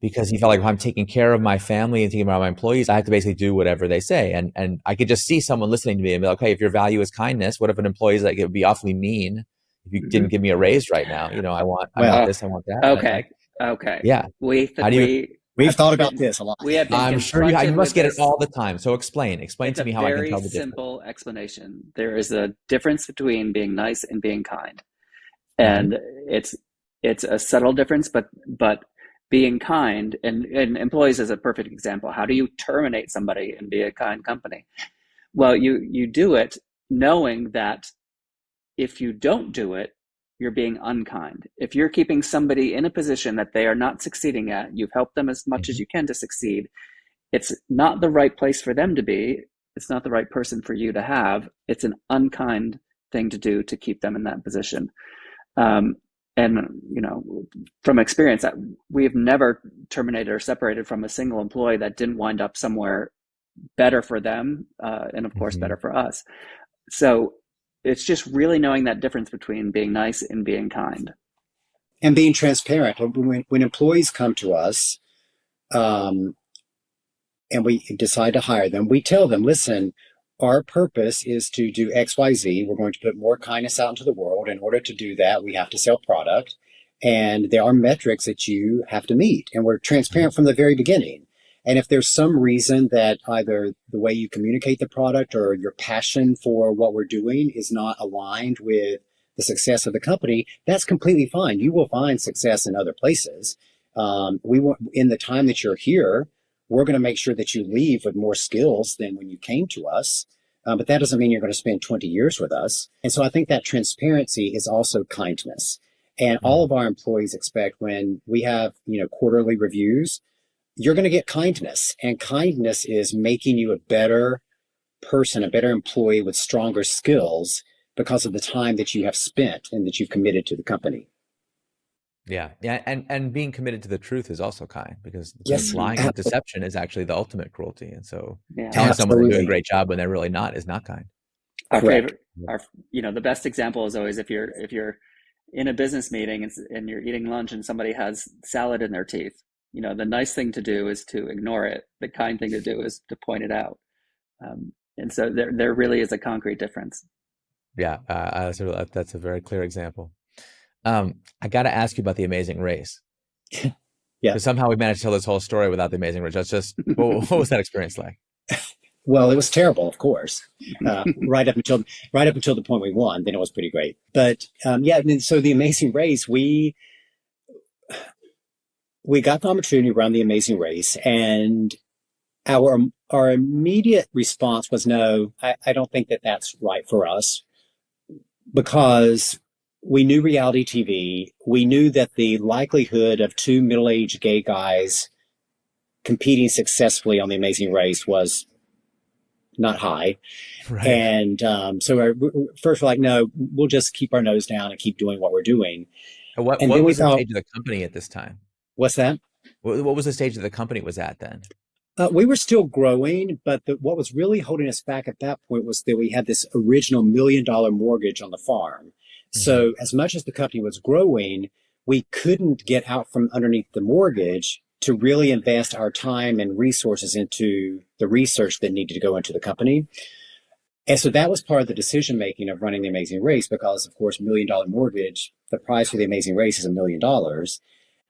because he felt like, if I'm taking care of my family and taking care of my employees, I have to basically do whatever they say. And I could just see someone listening to me and be like, okay, if your value is kindness, what if an employee is like, it would be awfully mean if you didn't give me a raise right now? I want this, I want that. Okay. Yeah. We've thought about this a lot. I'm sure you must get it all the time. So explain to me how I can tell the difference. It's a very simple explanation. There is a difference between being nice and being kind. And it's a subtle difference, but being kind, and employees is a perfect example. How do you terminate somebody and be a kind company? Well, you do it knowing that if you don't do it, you're being unkind. If you're keeping somebody in a position that they are not succeeding at, you've helped them as much as you can to succeed. It's not the right place for them to be. It's not the right person for you to have. It's an unkind thing to do to keep them in that position. And, from experience, we have never terminated or separated from a single employee that didn't wind up somewhere better for them, and of course, better for us. So it's just really knowing that difference between being nice and being kind. and being transparent. When employees come to us, and we decide to hire them, we tell them, listen, our purpose is to do XYZ. We're going to put more kindness out into the world. In order to do that, we have to sell product. And there are metrics that you have to meet. And we're transparent from the very beginning. And if there's some reason that either the way you communicate the product or your passion for what we're doing is not aligned with the success of the company, that's completely fine. You will find success in other places. We want, in the time that you're here, we're going to make sure that you leave with more skills than when you came to us. But that doesn't mean you're going to spend 20 years with us. And so I think that transparency is also kindness. And all of our employees expect when we have, quarterly reviews, you're going to get kindness. And kindness is making you a better person, a better employee with stronger skills because of the time that you have spent and that you've committed to the company. Yeah. And being committed to the truth is also kind, because Yes, lying and deception is actually the ultimate cruelty. And so telling someone they're doing a great job when they're really not is not kind. Our favorite, the best example is always if you're in a business meeting and you're eating lunch and somebody has salad in their teeth, the nice thing to do is to ignore it. The kind thing to do is to point it out. And so there really is a concrete difference. Yeah, that's a very clear example. I got to ask you about The Amazing Race. Yeah. Because somehow we managed to tell this whole story without The Amazing Race. That's just, what was that experience like? Well, it was terrible, of course. Right up until the point we won, then it was pretty great. But and so The Amazing Race, we got the opportunity to run The Amazing Race, and our immediate response was no. I don't think that that's right for us, because we knew reality TV. We knew that the likelihood of two middle-aged gay guys competing successfully on The Amazing Race was not high. Right. And so first we're like, no, we'll just keep our nose down and keep doing what we're doing. What was the stage of the company at this time? What's that? What was the stage that the company was at then? We were still growing, but what was really holding us back at that point was that we had this original $1 million mortgage on the farm. Mm-hmm. So as much as the company was growing, we couldn't get out from underneath the mortgage to really invest our time and resources into the research that needed to go into the company. And so that was part of the decision making of running The Amazing Race, because of course, $1 million mortgage, the price for The Amazing Race is $1 million.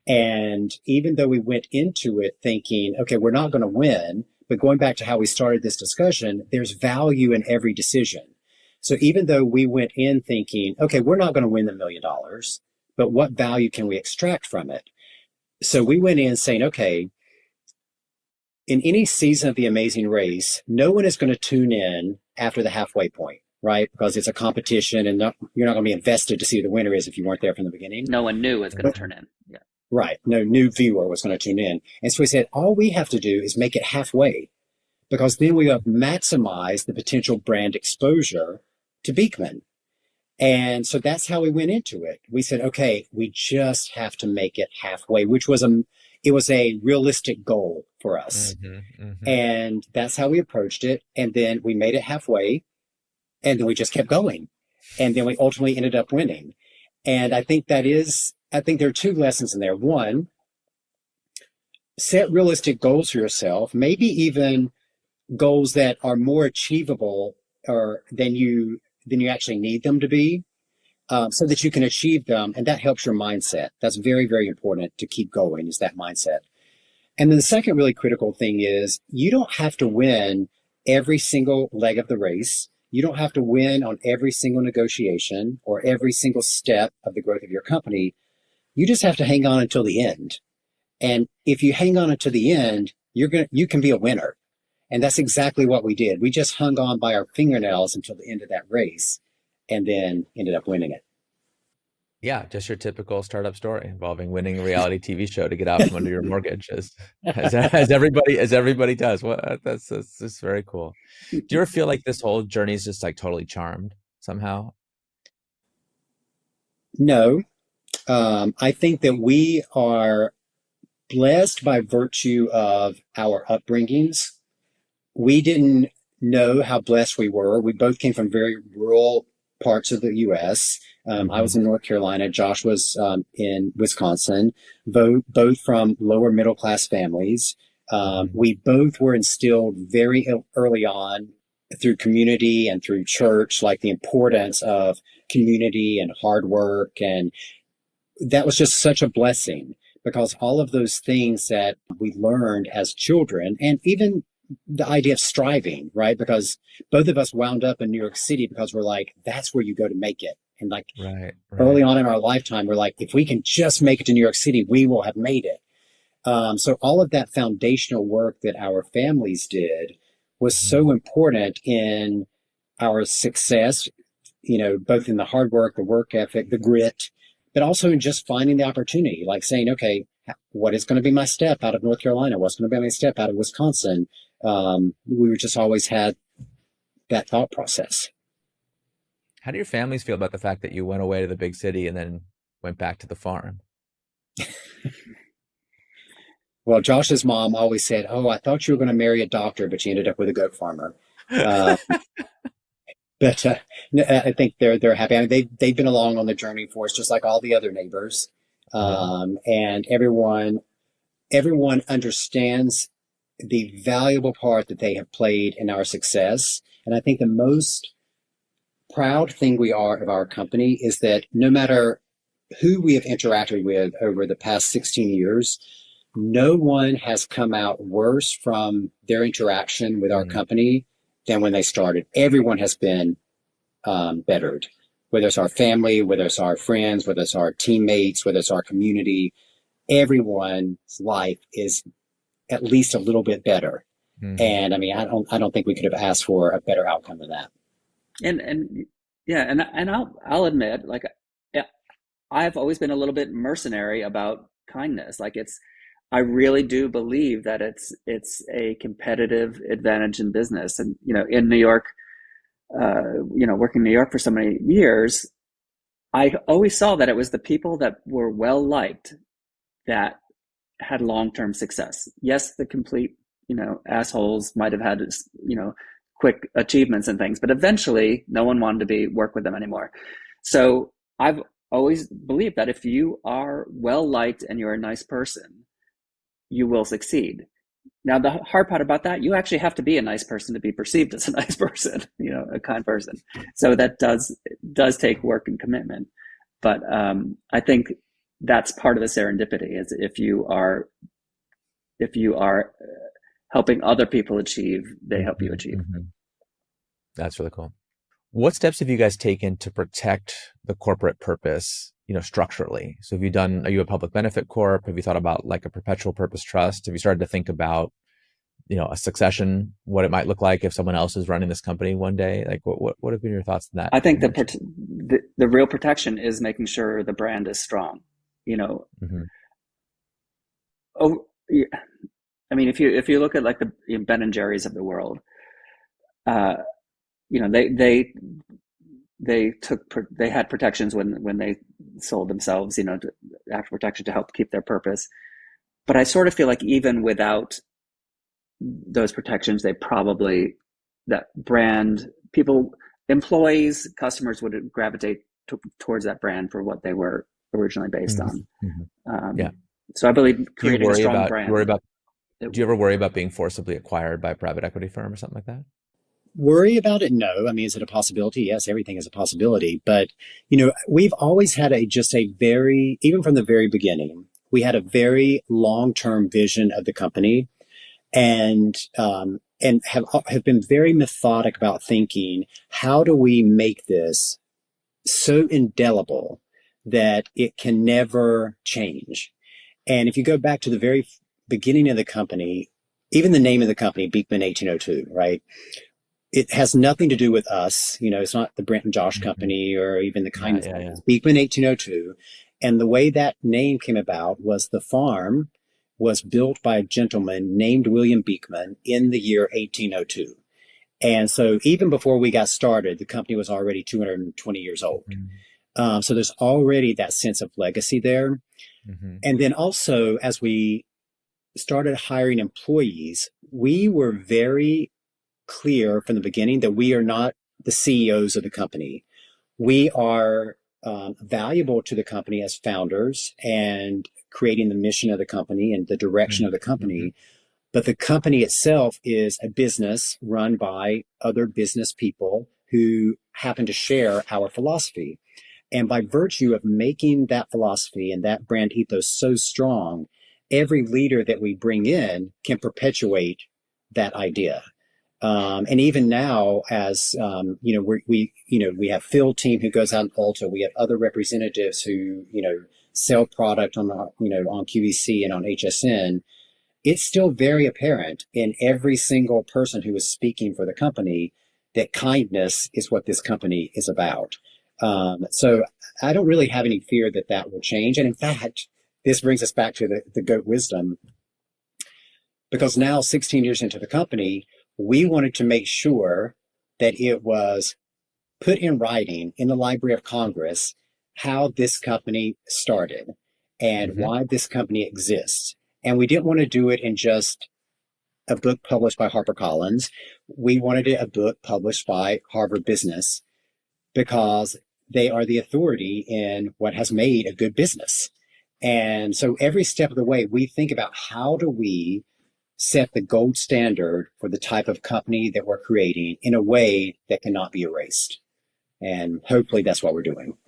And even though we went into it thinking, okay, we're not going to win, but going back to how we started this discussion, there's value in every decision. So even though we went in thinking, okay, we're not going to win the $1 million, but what value can we extract from it? So we went in saying, okay, in any season of The Amazing Race, no one is going to tune in after the halfway point, right? Because it's a competition and you're not going to be invested to see who the winner is if you weren't there from the beginning. No one knew was going to turn in. Yeah. Right. No new viewer was going to tune in. And so we said, all we have to do is make it halfway, because then we have maximized the potential brand exposure to Beekman. And so that's how we went into it. We said, okay, we just have to make it halfway, which was a realistic goal for us. Mm-hmm, mm-hmm. And that's how we approached it. And then we made it halfway, and then we just kept going. And then we ultimately ended up winning. And I think there are two lessons in there. One, set realistic goals for yourself, maybe even goals that are more achievable than you actually need them to be, so that you can achieve them. And that helps your mindset. That's very, very important to keep going, is that mindset. And then the second really critical thing is you don't have to win every single leg of the race. You don't have to win on every single negotiation or every single step of the growth of your company. You just have to hang on until the end. And if you hang on until the end, you can be a winner. And that's exactly what we did. We just hung on by our fingernails until the end of that race, and then ended up winning it. Yeah, just your typical startup story involving winning a reality TV show to get out from under your mortgage, as everybody does. Well, that's very cool. Do you ever feel like this whole journey is just like totally charmed somehow? No, I think that we are blessed by virtue of our upbringings. We didn't know how blessed we were. We both came from very rural parts of the U.S. I was Hmm. in North Carolina. Josh was in Wisconsin, both from lower middle class families. Hmm. We both were instilled very early on through community and through church, like the importance of community and hard work. And that was just such a blessing because all of those things that we learned as children, and even the idea of striving, right? Because both of us wound up in New York City because we're like, that's where you go to make it. And like Right, early right. on in our lifetime, we're like, if we can just make it to New York City, we will have made it. So all of that foundational work that our families did was Hmm. so important in our success, both in the hard work, the work ethic, the grit, but also in just finding the opportunity, like saying, okay, what is going to be my step out of North Carolina? What's going to be my step out of Wisconsin? We were just always had that thought process. How do your families feel about the fact that you went away to the big city and then went back to the farm? Well, Josh's mom always said, "Oh, I thought you were going to marry a doctor, but you ended up with a goat farmer." Uh, but I think they're happy. I mean, they've been along on the journey for us, just like all the other neighbors, Yeah. and everyone understands the valuable part that they have played in our success. And I think the most proud thing we are of our company is that no matter who we have interacted with over the past 16 years, no one has come out worse from their interaction with our Mm. company than when they started. Everyone has been bettered, whether it's our family, whether it's our friends, whether it's our teammates, whether it's our community. Everyone's life is at least a little bit better. Hmm. And I mean, I don't think we could have asked for a better outcome than that. And yeah, and I'll admit, like, yeah, I've always been a little bit mercenary about kindness. Like, I really do believe that it's a competitive advantage in business. And in New York, working in New York for so many years, I always saw that it was the people that were well liked that had long-term success. Yes, the complete, assholes might have had, quick achievements and things, but eventually no one wanted to work with them anymore. So I've always believed that if you are well liked and you're a nice person, you will succeed. Now, the hard part about that, you actually have to be a nice person to be perceived as a nice person, a kind person. So that does take work and commitment. But I think that's part of the serendipity is if you are helping other people achieve, they help you Hmm. achieve. Hmm. That's really cool. What steps have you guys taken to protect the corporate purpose, structurally? So are you a public benefit corp? Have you thought about like a perpetual purpose trust? Have you started to think about, a succession, what it might look like if someone else is running this company one day? Like what have been your thoughts in that I think dimension? the real protection is making sure the brand is strong. You know, Hmm. oh, yeah. I mean, if you look at like the Ben and Jerry's of the world, uh, you know, they had protections when they sold themselves, after protection to help keep their purpose. But I sort of feel like even without those protections, that brand people, employees, customers would gravitate towards that brand for what they were originally based Hmm. on. Hmm. Yeah. Um, so I believe Do you creating a worry strong about, worry brand. about, It, do you ever worry about being forcibly acquired by a private equity firm or something like that? Worry about it? No. I mean, is it a possibility? Yes, everything is a possibility. But, we've always had even from the very beginning, we had a very long-term vision of the company and have been very methodic about thinking, how do we make this so indelible that it can never change? And if you go back to the very beginning of the company, even the name of the company, Beekman 1802, right? It has nothing to do with us. It's not the Brent and Josh Hmm. company or even the Yeah, kindness yeah, company. yeah. It's Beekman 1802. And the way that name came about was the farm was built by a gentleman named William Beekman in the year 1802. And so even before we got started, the company was already 220 years old. Hmm. So there's already that sense of legacy there. Hmm. And then also, as we started hiring employees, we were very clear from the beginning that we are not the CEOs of the company. We are valuable to the company as founders and creating the mission of the company and the direction of the Mm-hmm. company. But the company itself is a business run by other business people who happen to share our philosophy. And by virtue of making that philosophy and that brand ethos so strong, every leader that we bring in can perpetuate that idea. And even now, as we have field team who goes out in Ulta. We have other representatives who sell product on on QVC and on HSN. It's still very apparent in every single person who is speaking for the company that kindness is what this company is about. So I don't really have any fear that that will change. And in fact, this brings us back to the GOAT wisdom, because now 16 years into the company, we wanted to make sure that it was put in writing in the Library of Congress how this company started and Mm-hmm. why this company exists. And we didn't want to do it in just a book published by HarperCollins. We wanted it a book published by Harvard Business, because they are the authority in what has made a good business. And so every step of the way, we think about how do we set the gold standard for the type of company that we're creating in a way that cannot be erased. And hopefully that's what we're doing.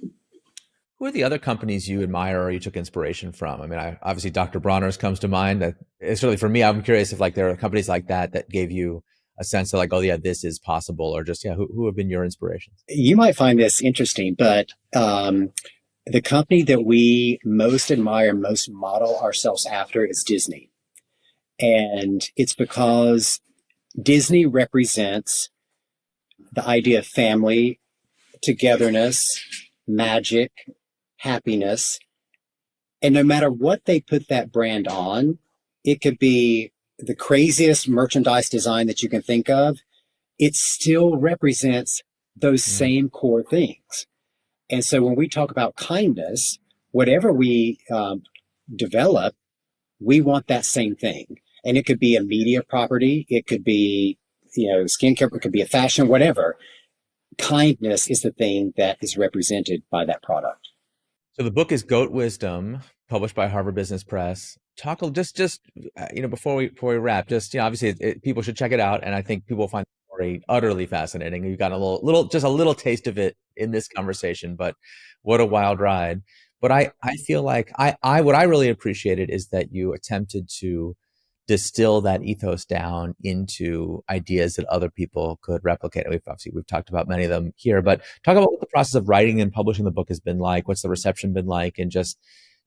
Who are the other companies you admire or you took inspiration from? I mean, obviously Dr. Bronner's comes to mind. Certainly for me, I'm curious if like there are companies like that that gave you a sense of like, oh yeah, this is possible, or just who have been your inspirations? You might find this interesting, but the company that we most admire, most model ourselves after is Disney. And it's because Disney represents the idea of family, togetherness, magic, happiness. And no matter what they put that brand on, it could be the craziest merchandise design that you can think of. It still represents those Mm. same core things. And so when we talk about kindness, whatever we develop, we want that same thing. And it could be a media property, it could be, skincare, it could be a fashion, whatever. Kindness is the thing that is represented by that product. So the book is Goat Wisdom, published by Harvard Business Press. Talk just before we wrap, just obviously people should check it out, and I think people will find the story utterly fascinating. You've got just a little taste of it in this conversation, but what a wild ride. But I feel like I what I really appreciated is that you attempted to distill that ethos down into ideas that other people could replicate. We've talked about many of them here, but talk about what the process of writing and publishing the book has been like. What's the reception been like? And just,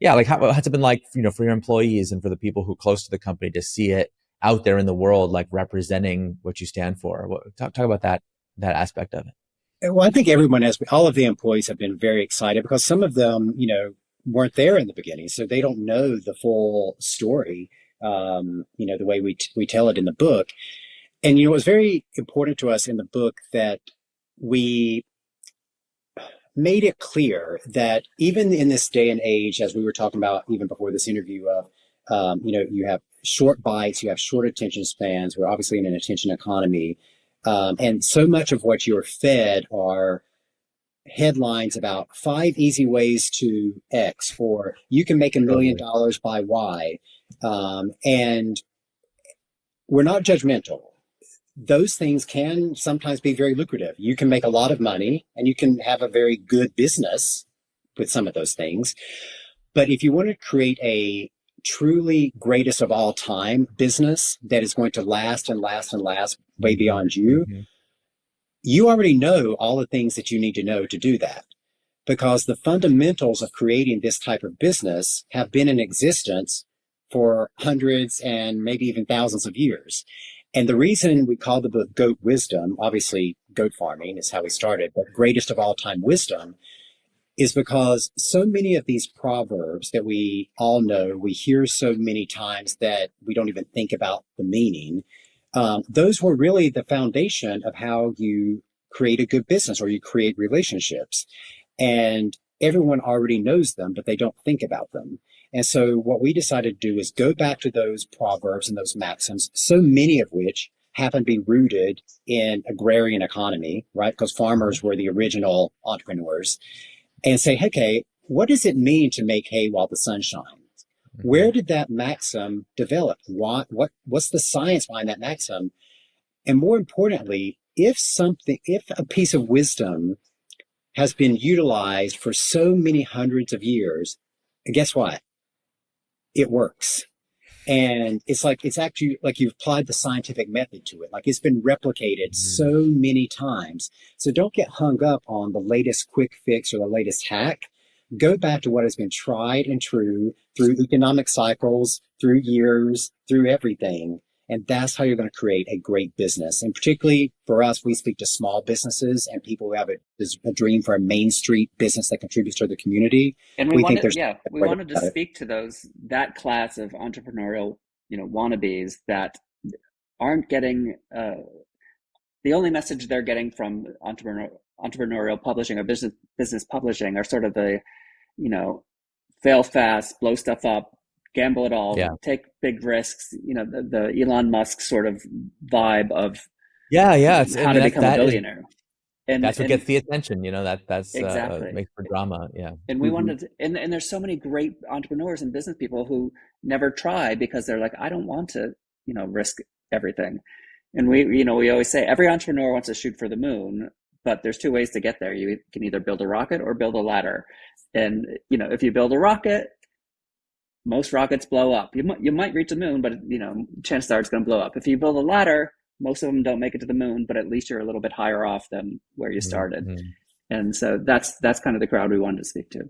like how has it been like, for your employees and for the people who are close to the company to see it out there in the world, like representing what you stand for? Talk about that aspect of it. Well, I think all of the employees have been very excited, because some of them, weren't there in the beginning. So they don't know the full story, the way we tell it in the book. And, it was very important to us in the book that we made it clear that even in this day and age, as we were talking about even before this interview, you have short bites, you have short attention spans. We're obviously in an attention economy. And so much of what you're fed are headlines about 5 easy ways to X, or you can make $1 million by Y. And we're not judgmental. Those things can sometimes be very lucrative. You can make a lot of money and you can have a very good business with some of those things. But if you want to create a truly greatest of all time business that is going to last and last and last way beyond you, you already know all the things that you need to know to do that, because the fundamentals of creating this type of business have been in existence for hundreds and maybe even thousands of years. And the reason we call the book Goat Wisdom, obviously goat farming is how we started, but greatest of all time wisdom, is because so many of these proverbs that we all know, we hear so many times that we don't even think about the meaning. Those were really the foundation of how you create a good business or you create relationships. And everyone already knows them, but they don't think about them. And so what we decided to do is go back to those proverbs and those maxims, so many of which happen to be rooted in agrarian economy, right? Because farmers were the original entrepreneurs, and say, okay, what does it mean to make hay while the sun shines? Where did that maxim develop? What's the science behind that maxim? And more importantly, if a piece of wisdom has been utilized for so many hundreds of years, guess what? It works. And it's actually like you've applied the scientific method to it. Like it's been replicated so many times. So don't get hung up on the latest quick fix or the latest hack. Go back to what has been tried and true through economic cycles, through years, through everything. And that's how you're going to create a great business. And particularly for us, we speak to small businesses and people who have a dream for a Main Street business that contributes to the community. And we think there's we wanted to speak to that class of entrepreneurial, wannabes that aren't getting the only message they're getting from entrepreneurial publishing or business publishing are sort of the, fail fast, blow stuff up, gamble it all, take big risks, the Elon Musk sort of vibe of how to become a billionaire. That's what gets the attention, that's exactly makes for drama. Yeah. And we wanted to, and there's so many great entrepreneurs and business people who never try because they're like, I don't want to, risk everything. And we always say every entrepreneur wants to shoot for the moon, but there's two ways to get there. You can either build a rocket or build a ladder. And, if you build a rocket, most rockets blow up. You might reach the moon, but chances are it's going to blow up. If you build a ladder, most of them don't make it to the moon, but at least you're a little bit higher off than where you started. And so that's kind of the crowd we wanted to speak to.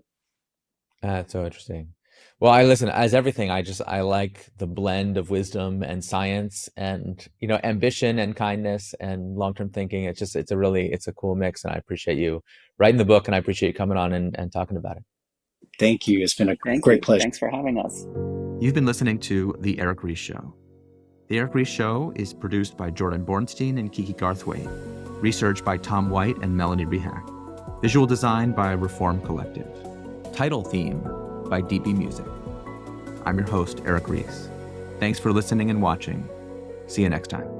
That's so interesting. Well, as everything, I like the blend of wisdom and science and, ambition and kindness and long-term thinking. It's a cool mix. And I appreciate you writing the book, and I appreciate you coming on and talking about it. Thank you. It's been a great pleasure. Thanks for having us. You've been listening to The Eric Ries Show. The Eric Ries Show is produced by Jordan Bornstein and Kiki Garthwaite. Research by Tom White and Melanie Rehack. Visual design by Reform Collective. Title theme by DB Music. I'm your host, Eric Ries. Thanks for listening and watching. See you next time.